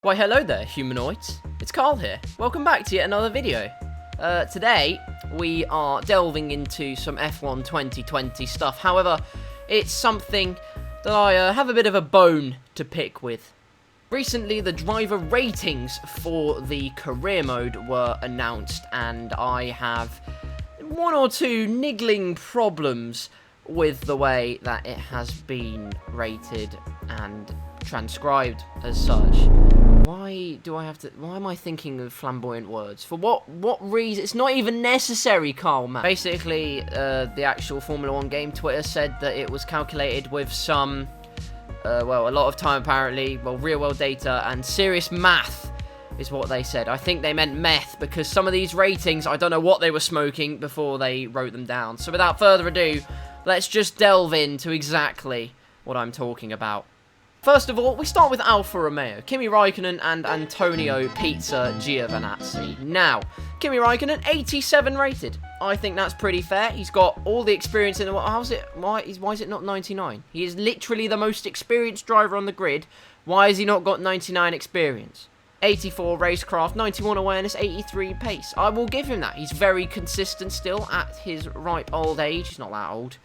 Why hello there, humanoids. It's Karl here. Welcome back to yet another video. Today, we are delving into some F1 2020 stuff. However, it's something that I have a bit of a bone to pick with. Recently, the driver ratings for the career mode were announced, and I have one or two niggling problems with the way that it has been rated and transcribed as such. Why am I thinking of flamboyant words? For what reason? It's not even necessary, Karl, man. Basically, the actual Formula 1 game, Twitter said that it was calculated with some, a lot of time apparently, real-world data and serious math is what they said. I think they meant meth, because some of these ratings, I don't know what they were smoking before they wrote them down. So without further ado, let's just delve into exactly what I'm talking about. First of all, we start with Alfa Romeo, Kimi Raikkonen and Antonio Pizza Giovinazzi. Now, Kimi Raikkonen, 87 rated. I think that's pretty fair. He's got all the experience in the world. Why is it not 99? He is literally the most experienced driver on the grid. Why has he not got 99 experience? 84 racecraft, 91 awareness, 83 pace. I will give him that. He's very consistent still at his ripe old age. He's not that old.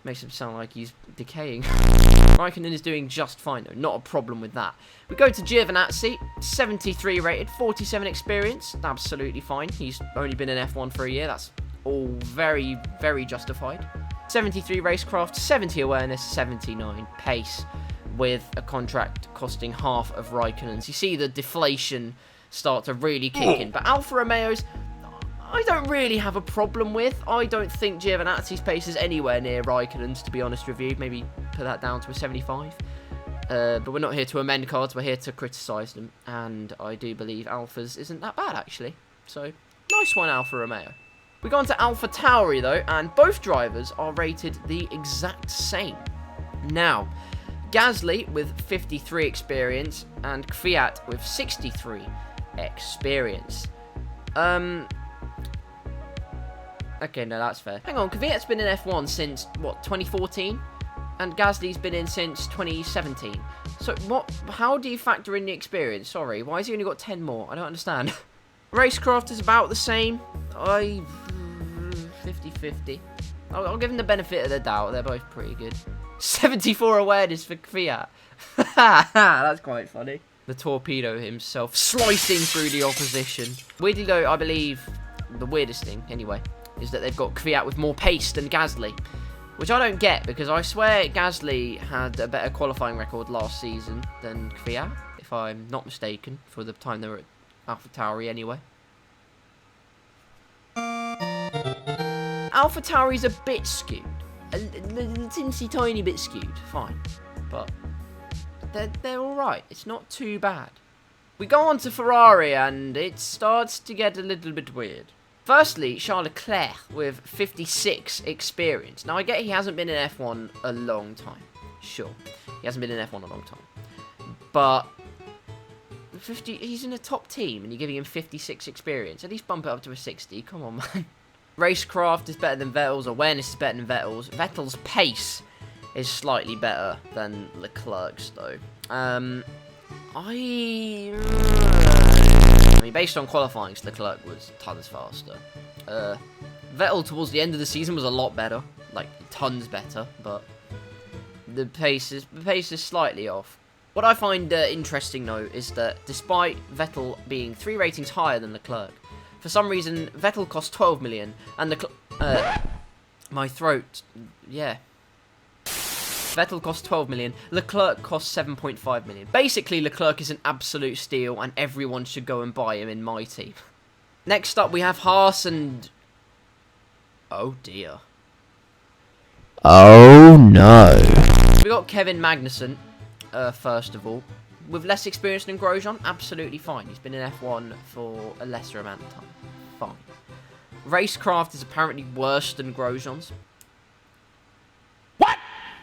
Makes him sound like he's decaying. Raikkonen is doing just fine, though. Not a problem with that. We go to Giovinazzi, 73 rated, 47 experience. Absolutely fine. He's only been in F1 for a year. That's all very, very justified. 73 racecraft, 70 awareness, 79 pace, with a contract costing half of Raikkonen's. You see the deflation start to really kick in. But Alfa Romeo's, I don't really have a problem with. I don't think Giovinazzi's pace is anywhere near Raikkonen's, to be honest with you. Maybe put that down to a 75. But we're not here to amend cards, we're here to criticise them. And I do believe Alfa's isn't that bad, actually. So, nice one, Alfa Romeo. We go on to Alpha Tauri, though, and both drivers are rated the exact same. Now, Gasly with 53 experience and Kvyat with 63 experience. Okay, no, that's fair. Hang on, Kvyat's been in F1 since, what, 2014? And Gasly's been in since 2017. So, how do you factor in the experience? Sorry, why has he only got 10 more? I don't understand. Racecraft is about the same. 50-50. I'll give him the benefit of the doubt. They're both pretty good. 74 awareness for Kvyat. That's quite funny. The torpedo himself slicing through the opposition. Weirdly though, I believe the weirdest thing, anyway, is that they've got Kvyat with more pace than Gasly, which I don't get, because I swear Gasly had a better qualifying record last season than Kvyat, if I'm not mistaken, for the time they were at AlphaTauri anyway. AlphaTauri's a bit skewed, a teensy tiny bit skewed, fine, but they're alright, it's not too bad. We go on to Ferrari, and it starts to get a little bit weird. Firstly, Charles Leclerc with 56 experience. Now, I get he hasn't been in F1 a long time. Sure, he hasn't been in F1 a long time. But he's in a top team, and you're giving him 56 experience. At least bump it up to a 60. Come on, man. Racecraft is better than Vettel's. Awareness is better than Vettel's. Vettel's pace is slightly better than Leclerc's, though. I mean, based on qualifying, Leclerc was tons faster. Vettel towards the end of the season was a lot better, like tons better, but the pace is slightly off. What I find interesting though is that despite Vettel being 3 ratings higher than Leclerc, for some reason Vettel cost 12 million and my throat, yeah. Vettel costs 12 million, Leclerc costs 7.5 million. Basically, Leclerc is an absolute steal, and everyone should go and buy him in my team. Next up, we have Haas and... oh dear. Oh no. We got Kevin Magnussen, first of all. With less experience than Grosjean, absolutely fine. He's been in F1 for a lesser amount of time. Fine. Racecraft is apparently worse than Grosjean's.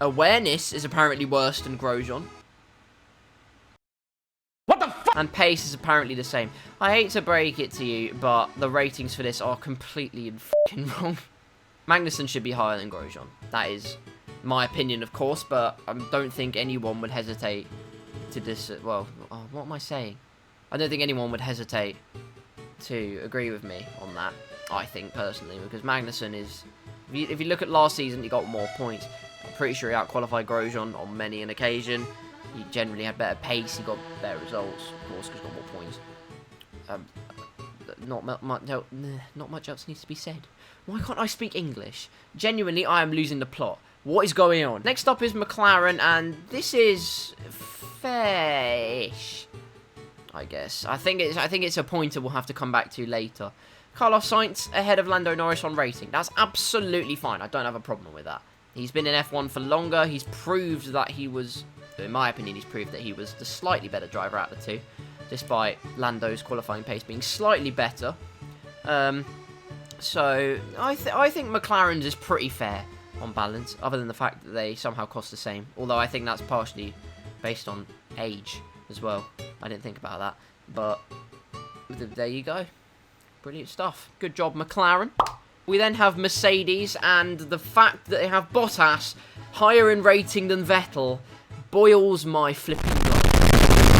Awareness is apparently worse than Grosjean. What the fuck? And pace is apparently the same. I hate to break it to you, but the ratings for this are completely fucking wrong. Magnussen should be higher than Grosjean. That is my opinion, of course, but I don't think anyone would hesitate to what am I saying? I don't think anyone would hesitate to agree with me on that, I think, personally, because Magnussen is... If you look at last season, he got more points. I'm pretty sure he out-qualified Grosjean on many an occasion. He generally had better pace, he got better results, of course, because he got more points. Not much else needs to be said. Why can't I speak English? Genuinely, I am losing the plot. What is going on? Next up is McLaren, and this is fair-ish, I guess. I think it's a pointer we'll have to come back to later. Carlos Sainz ahead of Lando Norris on rating. That's absolutely fine. I don't have a problem with that. He's been in F1 for longer. He's proved that he was, in my opinion, he's proved that he was the slightly better driver out of the two, despite Lando's qualifying pace being slightly better. So I think McLaren's is pretty fair on balance, other than the fact that they somehow cost the same. Although I think that's partially based on age as well. I didn't think about that, but there you go. Brilliant stuff. Good job, McLaren. We then have Mercedes, and the fact that they have Bottas higher in rating than Vettel boils my flipping blood.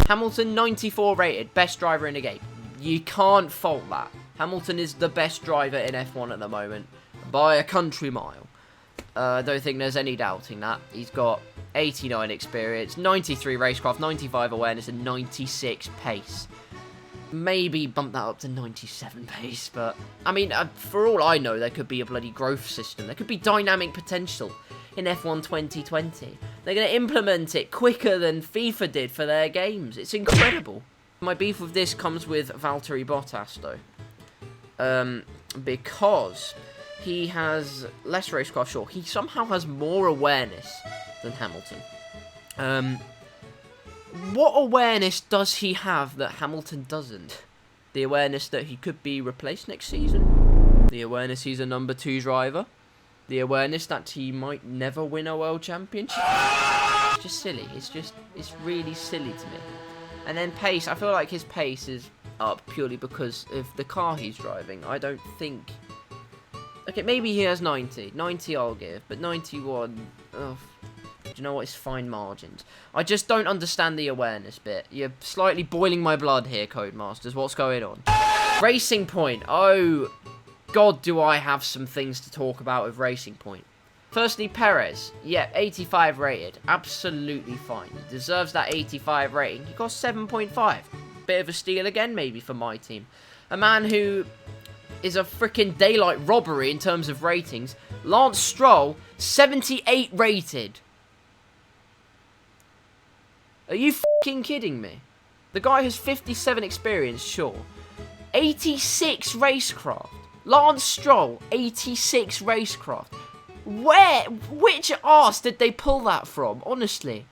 Hamilton 94 rated, best driver in the game. You can't fault that. Hamilton is the best driver in F1 at the moment by a country mile. I don't think there's any doubting that. He's got 89 experience, 93 racecraft, 95 awareness, and 96 pace. Maybe bump that up to 97 pace, but I mean, for all I know, there could be a bloody growth system. There could be dynamic potential in F1 2020. They're going to implement it quicker than FIFA did for their games. It's incredible. My beef with this comes with Valtteri Bottas, though. Because he has less racecraft, sure. He somehow has more awareness than Hamilton. What awareness does he have that Hamilton doesn't? The awareness that he could be replaced next season? The awareness he's a number 2 driver? The awareness that he might never win a world championship? It's just silly. It's really silly to me. And then pace, I feel like his pace is up purely because of the car he's driving. I don't think... Okay, maybe he has 90. 90 I'll give, but 91... Oh, do you know what? It's fine margins. I just don't understand the awareness bit. You're slightly boiling my blood here, Codemasters. What's going on? Racing Point. Oh, God, do I have some things to talk about with Racing Point. Firstly, Perez. Yeah, 85 rated. Absolutely fine. He deserves that 85 rating. He got 7.5. Bit of a steal again, maybe, for my team. A man who is a freaking daylight robbery in terms of ratings. Lance Stroll, 78 rated. Are you fucking kidding me? The guy has 57 experience, sure. 86 racecraft. Lance Stroll, 86 racecraft. Which arse did they pull that from, honestly?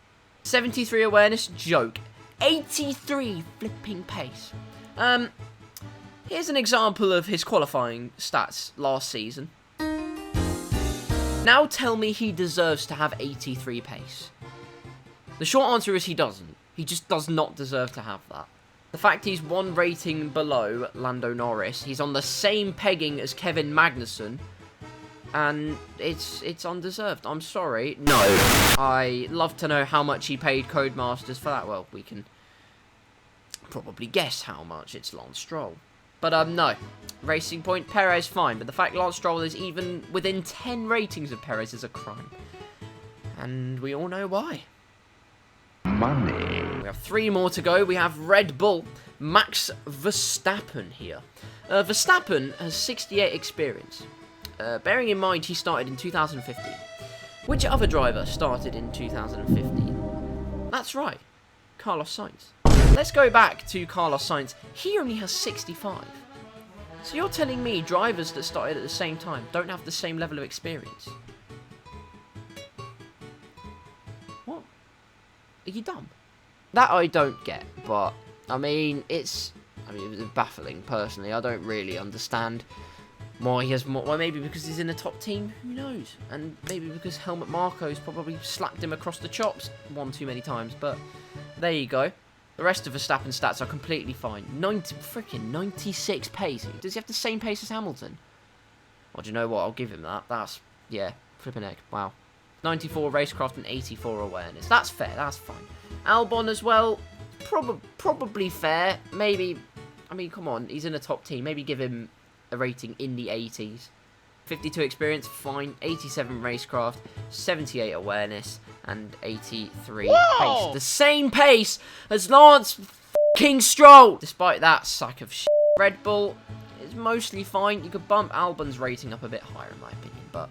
73 awareness, joke. 83 flipping pace. Here's an example of his qualifying stats last season. Now tell me he deserves to have 83 pace. The short answer is he doesn't. He just does not deserve to have that. The fact he's one rating below Lando Norris, he's on the same pegging as Kevin Magnussen, and it's undeserved. I'm sorry. No. I love to know how much he paid Codemasters for that. Well, we can probably guess how much. It's Lance Stroll. But no. Racing Point, Perez, fine. But the fact Lance Stroll is even within 10 ratings of Perez is a crime. And we all know why. Money. We have 3 more to go. We have Red Bull, Max Verstappen here. Verstappen has 68 experience. Bearing in mind he started in 2015. Which other driver started in 2015? That's right, Carlos Sainz. Let's go back to Carlos Sainz. He only has 65. So you're telling me drivers that started at the same time don't have the same level of experience? What? Are you dumb? That I don't get, but I mean, it's baffling personally. I don't really understand why he has more. Well, maybe because he's in the top team, who knows? And maybe because Helmut Marko's probably slapped him across the chops one too many times, but there you go. The rest of Verstappen's stats are completely fine. 96 pace. Does he have the same pace as Hamilton? Well, do you know what? I'll give him that. That's, yeah, flipping heck. Wow. 94 racecraft and 84 awareness. That's fair. That's fine. Albon as well. probably fair. Maybe, I mean, come on, he's in a top team. Maybe give him a rating in the 80s. 52 experience, fine. 87 racecraft, 78 awareness, and 83 pace. The same pace as Lance f***ing Stroll. Despite that sack of shit, Red Bull is mostly fine. You could bump Albon's rating up a bit higher, in my opinion, but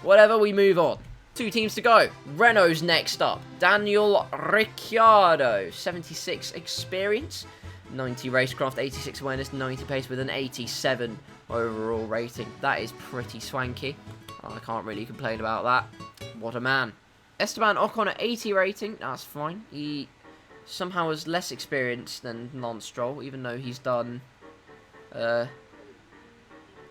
whatever, we move on. 2 teams to go. Renault's next up. Daniel Ricciardo, 76 experience, 90 racecraft, 86 awareness, 90 pace with an 87 overall rating. That is pretty swanky. I can't really complain about that. What a man. Esteban Ocon at 80 rating. That's fine. He somehow has less experience than Lance Stroll, even though he's done... no,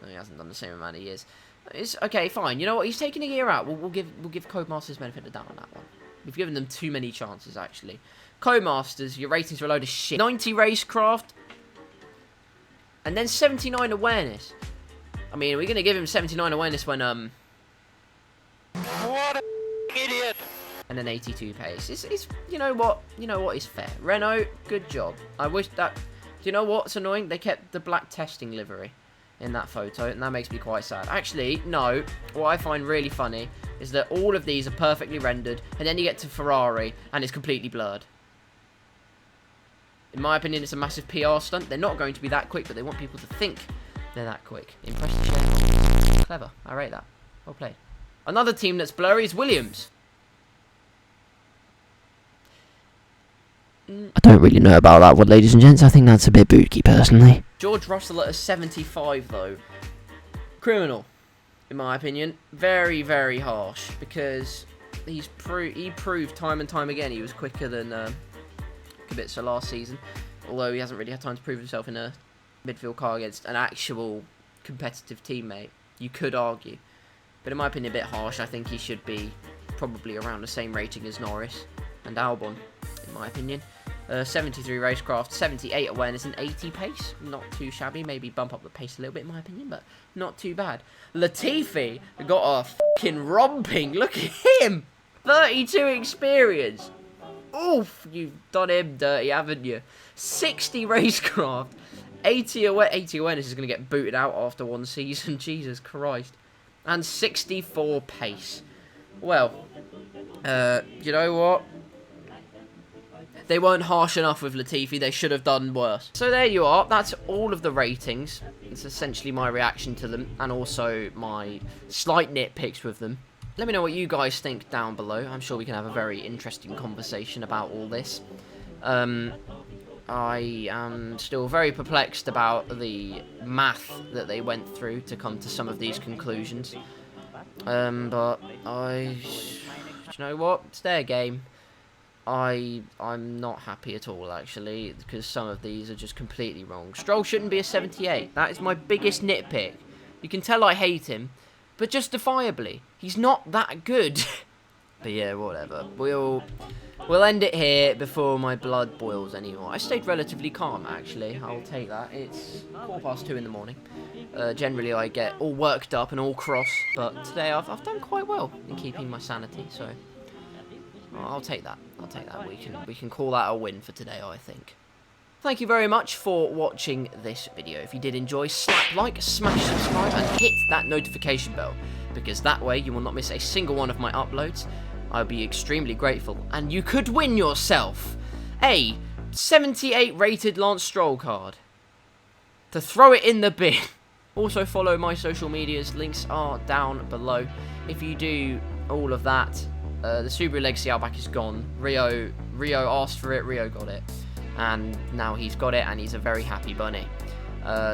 he hasn't done the same amount of years. It's okay, fine. You know what? He's taking a year out. We'll give Codemasters benefit of the doubt on that one. We've given them too many chances, actually. Codemasters, your ratings are a load of shit. 90 racecraft, and then 79 awareness. I mean, we're gonna give him 79 awareness when What an idiot! And then 82 pace. It's you know what? You know what is fair. Renault, good job. I wish that. Do you know what's annoying? They kept the black testing livery in that photo, and that makes me quite sad. Actually, no. What I find really funny is that all of these are perfectly rendered, and then you get to Ferrari, and it's completely blurred. In my opinion, it's a massive PR stunt. They're not going to be that quick, but they want people to think they're that quick. Impressive shareholders. Clever. I rate that. Well played. Another team that's blurry is Williams. I don't really know about that one, ladies and gents. I think that's a bit booky, personally. George Russell at a 75, though. Criminal, in my opinion. Very, very harsh, because he proved time and time again he was quicker than Kubica last season, although he hasn't really had time to prove himself in a midfield car against an actual competitive teammate, you could argue. But in my opinion, a bit harsh. I think he should be probably around the same rating as Norris and Albon, in my opinion. 73 racecraft, 78 awareness, and 80 pace. Not too shabby. Maybe bump up the pace a little bit, in my opinion, but not too bad. Latifi got a fucking romping. Look at him! 32 experience. Oof, you've done him dirty, haven't you? 60 racecraft, 80 awareness is going to get booted out after one season. Jesus Christ. And 64 pace. Well, you know what? They weren't harsh enough with Latifi. They should have done worse. So there you are. That's all of the ratings. It's essentially my reaction to them, and also my slight nitpicks with them. Let me know what you guys think down below. I'm sure we can have a very interesting conversation about all this. I am still very perplexed about the math that they went through to come to some of these conclusions. But you know what? It's their game. I'm not happy at all, actually, because some of these are just completely wrong. Stroll shouldn't be a 78. That is my biggest nitpick. You can tell I hate him, but justifiably. He's not that good. But yeah, whatever. We'll end it here before my blood boils anymore. I stayed relatively calm, actually. I'll take that. It's 2:15 in the morning. Generally, I get all worked up and all cross, but today I've done quite well in keeping my sanity, so I'll take that. I'll take that. We can call that a win for today, I think. Thank you very much for watching this video. If you did enjoy, slap like, smash subscribe, and hit that notification bell, because that way you will not miss a single one of my uploads. I'll be extremely grateful, and you could win yourself a 78 rated Lance Stroll card to throw it in the bin. Also follow my social medias, links are down below. If you do all of that, the Subaru Legacy Outback is gone. Rio asked for it, Rio got it, and now he's got it, and he's a very happy bunny.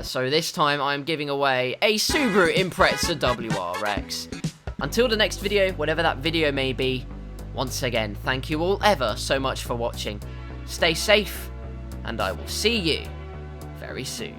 So this time I'm giving away a Subaru Impreza WRX. Until the next video, whatever that video may be, once again, thank you all ever so much for watching. Stay safe, and I will see you very soon.